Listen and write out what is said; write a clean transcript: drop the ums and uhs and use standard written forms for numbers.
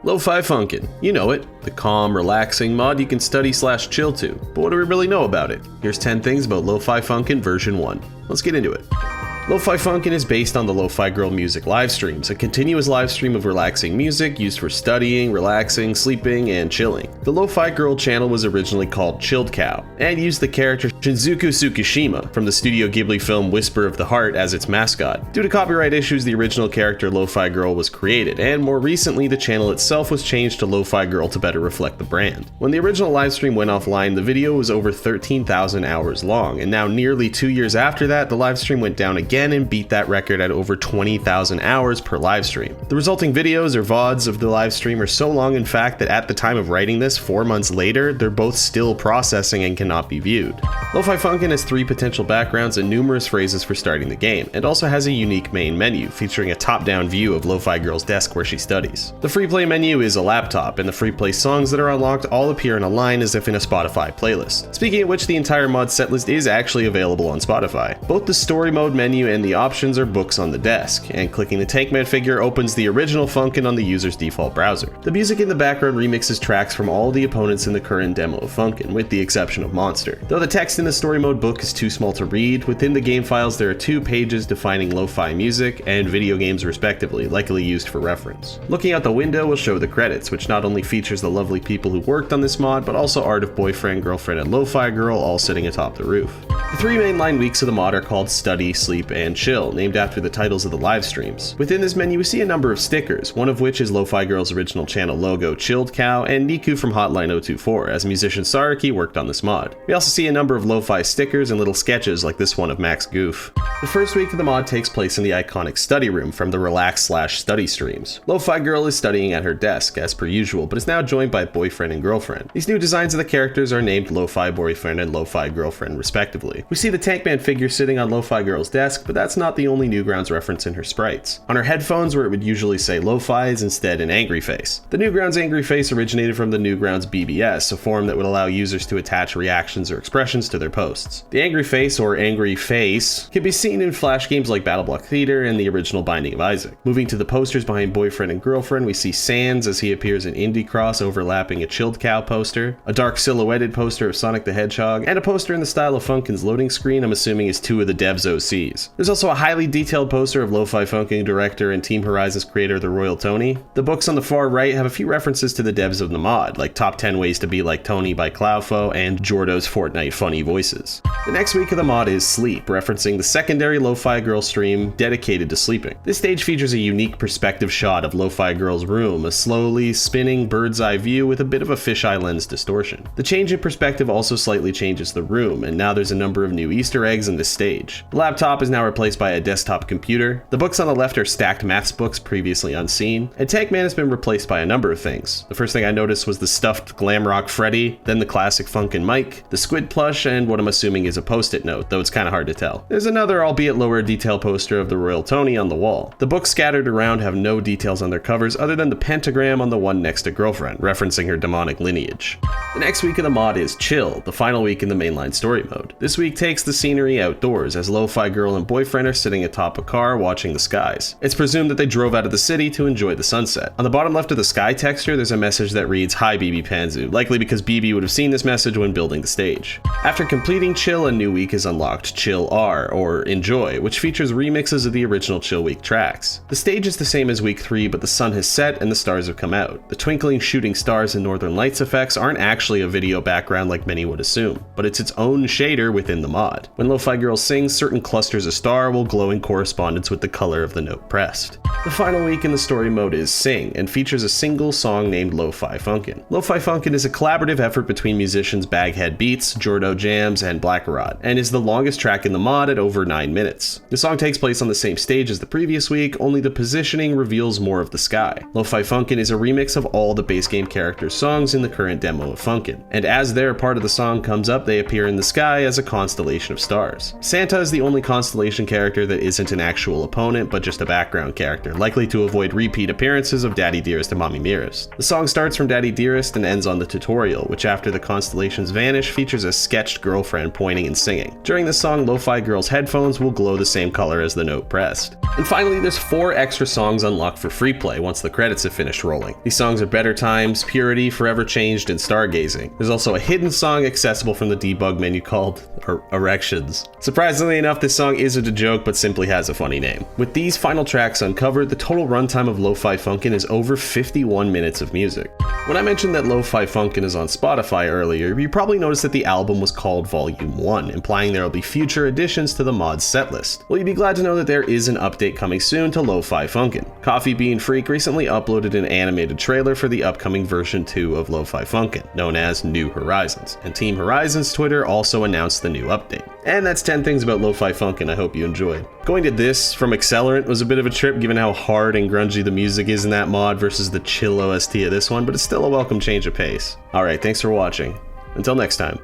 Lofi Funkin. You know it, the calm, relaxing mod you can study/chill to. But what do we really know about it? Here's 10 things about Lofi Funkin version 1. Let's get into it. Lofi Funkin is based on the Lo-Fi Girl music live streams, a continuous live stream of relaxing music used for studying, relaxing, sleeping, and chilling. The Lo-Fi Girl channel was originally called Chilled Cow, and used the character Shinjuku Tsukishima from the Studio Ghibli film Whisper of the Heart as its mascot. Due to copyright issues, the original character Lo-Fi Girl was created, and more recently the channel itself was changed to Lo-Fi Girl to better reflect the brand. When the original livestream went offline, the video was over 13,000 hours long, and now nearly 2 years after that, the livestream went down again and beat that record at over 20,000 hours per livestream. The resulting videos or VODs of the livestream are so long in fact that at the time of writing this, 4 months later, they're both still processing and cannot be viewed. Lofi Funkin has 3 potential backgrounds and numerous phrases for starting the game, and also has a unique main menu featuring a top-down view of Lo-Fi Girl's desk where she studies. The free play menu is a laptop, and the free play songs that are unlocked all appear in a line as if in a Spotify playlist. Speaking of which, the entire mod setlist is actually available on Spotify. Both the story mode menu and the options are books on the desk, and clicking the Tankman figure opens the original Funkin on the user's default browser. The music in the background remixes tracks from all the opponents in the current demo of Funkin, with the exception of Monster. Though the text in the story mode book is too small to read, within the game files there are 2 pages defining lo-fi music and video games respectively, likely used for reference. Looking out the window will show the credits, which not only features the lovely people who worked on this mod, but also art of boyfriend, girlfriend, and Lo-Fi Girl all sitting atop the roof. The 3 mainline weeks of the mod are called Study, Sleep, and Chill, named after the titles of the live streams. Within this menu we see a number of stickers, one of which is Lo-Fi Girl's original channel logo Chilled Cow and Niku from Hotline 024, as musician Saraki worked on this mod. We also see a number of lo-fi stickers and little sketches like this one of Max Goof. The first week of the mod takes place in the iconic study room from the relax/study streams. Lo-Fi Girl is studying at her desk as per usual, but is now joined by boyfriend and girlfriend. These new designs of the characters are named Lo-Fi Boyfriend and Lo-Fi Girlfriend respectively. We see the Tankman figure sitting on Lo-Fi Girl's desk, but that's not the only Newgrounds reference in her sprites. On her headphones, where it would usually say Lo-Fi, is instead an angry face. The Newgrounds angry face originated from the Newgrounds BBS, a form that would allow users to attach reactions or expressions to their posts. The angry face, or angry face, can be seen in flash games like BattleBlock Theater and the original Binding of Isaac. Moving to the posters behind boyfriend and girlfriend, we see Sans as he appears in Indie Cross overlapping a Chilled Cow poster, a dark silhouetted poster of Sonic the Hedgehog, and a poster in the style of Funkin's loading screen I'm assuming is 2 of the devs OCs. There's also a highly detailed poster of Lofi Funkin director and Team Horizon's creator the Royal Tony. The books on the far right have a few references to the devs of the mod, like Top 10 Ways to Be Like Tony by Cloudfo and Jordo's Fortnite funny voices. The next week of the mod is Sleep, referencing the secondary Lo-Fi Girl stream dedicated to sleeping. This stage features a unique perspective shot of Lo-Fi Girl's room, a slowly spinning bird's eye view with a bit of a fisheye lens distortion. The change in perspective also slightly changes the room, and now there's a number of new Easter eggs in this stage. The laptop is now replaced by a desktop computer. The books on the left are stacked maths books previously unseen, and Tankman has been replaced by a number of things. The first thing I noticed was the stuffed glam rock Freddy, then the classic Funkin' Mike, the squid plush, and what I'm assuming is a post-it note, though it's kinda hard to tell. There's another, albeit lower detail poster of the Royal Tony on the wall. The books scattered around have no details on their covers other than the pentagram on the one next to girlfriend, referencing her demonic lineage. The next week of the mod is Chill, the final week in the mainline story mode. This week takes the scenery outdoors, as Lo-Fi Girl and boyfriend are sitting atop a car watching the skies. It's presumed that they drove out of the city to enjoy the sunset. On the bottom left of the sky texture, there's a message that reads, "Hi BB Panzu," likely because BB would have seen this message when building the stage. After completing Chill, a new week is unlocked, Chill R, or Enjoy, which features remixes of the original Chill Week tracks. The stage is the same as week 3, but the sun has set and the stars have come out. The twinkling shooting stars and northern lights effects aren't actually a video background like many would assume, but it's its own shader within the mod. When Lo-Fi Girl sings, certain clusters of star will glow in correspondence with the color of the note pressed. The final week in the story mode is Sing, and features a single song named Lofi Funkin. Lofi Funkin is a collaborative effort between musicians Baghead Beats, Jordo Jams, and Blackarod, and is the longest track in the mod at over 9 minutes. The song takes place on the same stage as the previous week, only the positioning reveals more of the sky. Lofi Funkin is a remix of all the base game characters' songs in the current demo of Funkin, and as their part of the song comes up, they appear in the sky as a constellation of stars. Santa is the only constellation Constellation character that isn't an actual opponent, but just a background character, likely to avoid repeat appearances of Daddy Dearest and Mommy Nearest. The song starts from Daddy Dearest and ends on the tutorial, which after the constellations vanish features a sketched girlfriend pointing and singing. During the song, Lo-Fi Girl's headphones will glow the same color as the note pressed. And finally, there's 4 extra songs unlocked for free play once the credits have finished rolling. These songs are Better Times, Purity, Forever Changed, and Stargazing. There's also a hidden song accessible from the debug menu called Erections. Surprisingly enough, this song isn't a joke, but simply has a funny name. With these final tracks uncovered, the total runtime of Lofi Funkin is over 51 minutes of music. When I mentioned that Lofi Funkin is on Spotify earlier, you probably noticed that the album was called Volume 1, implying there will be future additions to the mod's setlist. Well, you'd be glad to know that there is an update coming soon to Lofi Funkin. Coffee Bean Freak recently uploaded an animated trailer for the upcoming version 2 of Lofi Funkin, known as New Horizons, and Team Horizon's Twitter also announced the new update. And that's 10 things about Lofi Funkin I hope you enjoyed. Going to this from Accelerant was a bit of a trip given how hard and grungy the music is in that mod versus the chill OST of this one, but it's still a welcome change of pace. Alright, thanks for watching. Until next time.